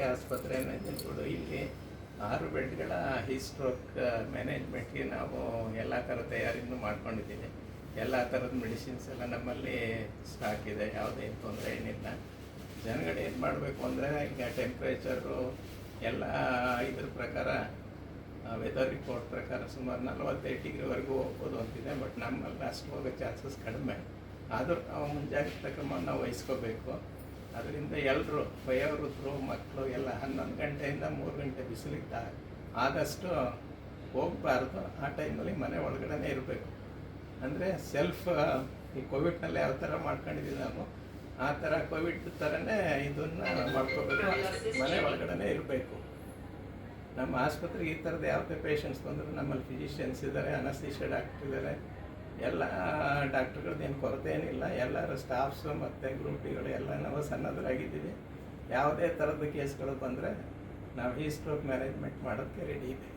ಆಸ್ಪತ್ರೆಯಲ್ಲಿ ಕೂಡ ಇಲ್ಲಿ 6 ಬೆಡ್ಗಳ ಸ್ಟ್ರೋಕ್ ಮ್ಯಾನೇಜ್ಮೆಂಟ್ಗೆ ನಾವು ಎಲ್ಲ ಥರ ತಯಾರಿನೂ ಮಾಡ್ಕೊಂಡಿದ್ದೀವಿ. ಎಲ್ಲ ಥರದ ಮೆಡಿಸಿನ್ಸ್ ಎಲ್ಲ ನಮ್ಮಲ್ಲಿ ಸ್ಟಾಕ್ ಇದೆ, ಯಾವುದೇ ತೊಂದರೆ ಏನಿಲ್ಲ. ಜನಗಳು ಏನು ಮಾಡಬೇಕು ಅಂದರೆ, ಈಗ ಟೆಂಪ್ರೇಚರು ಎಲ್ಲ ಇದ್ರ ಪ್ರಕಾರ ವೆದರ್ ರಿಪೋರ್ಟ್ ಪ್ರಕಾರ ಸುಮಾರು 45 ಡಿಗ್ರಿವರೆಗೂ ಹೋಗ್ಬೋದು ಅಂತಿದೆ. ಬಟ್ ನಮ್ಮಲ್ಲಿ ಅಷ್ಟು ಹೋಗೋ ಚಾನ್ಸಸ್ ಕಡಿಮೆ. ಆದರೂ ನಾವು ಮುಂಜಾಗ್ರತಾ ಕ್ರಮವನ್ನು ವಹಿಸ್ಕೋಬೇಕು. ಅದರಿಂದ ಎಲ್ಲರೂ ವಯೋವೃದ್ಧರು, ಮಕ್ಕಳು ಎಲ್ಲ 11 ಗಂಟೆಯಿಂದ 3 ಗಂಟೆ ಬಿಸಿಲಿದ್ದ ಆದಷ್ಟು ಹೋಗಬಾರ್ದು. ಆ ಟೈಮಲ್ಲಿ ಮನೆ ಒಳಗಡೆ ಇರಬೇಕು. ಅಂದರೆ ಸೆಲ್ಫ್ ಈ ಕೋವಿಡ್ನಲ್ಲಿ ಯಾವ ಥರ ಮಾಡ್ಕೊಂಡಿದ್ದೀವಿ ನಾವು, ಆ ಥರ ಕೋವಿಡ್ ಥರನೇ ಇದನ್ನು ಮಾಡ್ಕೋಬೇಕು. ಮನೆ ಒಳಗಡೆ ಇರಬೇಕು. ನಮ್ಮ ಆಸ್ಪತ್ರೆಗೆ ಈ ಥರದ್ದು ಯಾವುದೇ ಪೇಷಂಟ್ಸ್ ಬಂದರೂ ನಮ್ಮಲ್ಲಿ ಫಿಸಿಷಿಯನ್ಸ್ ಇದ್ದಾರೆ, ಅನಸ್ತೇಷಿಯಾ ಡಾಕ್ಟರ್ ಇದ್ದಾರೆ. ಎಲ್ಲ ಡಾಕ್ಟ್ರುಗಳದ್ದು ಏನು ಕೊರತೆ ಏನಿಲ್ಲ. ಎಲ್ಲರ ಸ್ಟಾಫ್ಸು ಮತ್ತು ಗ್ರೂಪ್ ಡಿಗಳು ಎಲ್ಲ ನಾವು ಸನ್ನದ್ಧರಾಗಿದ್ದೀವಿ. ಯಾವುದೇ ಥರದ ಕೇಸ್ಗಳು ಬಂದರೆ ನಾವು ಸ್ಟ್ರೋಕ್ ಮ್ಯಾನೇಜ್ಮೆಂಟ್ ಮಾಡೋಕ್ಕೆ ರೆಡಿ ಇದೆ.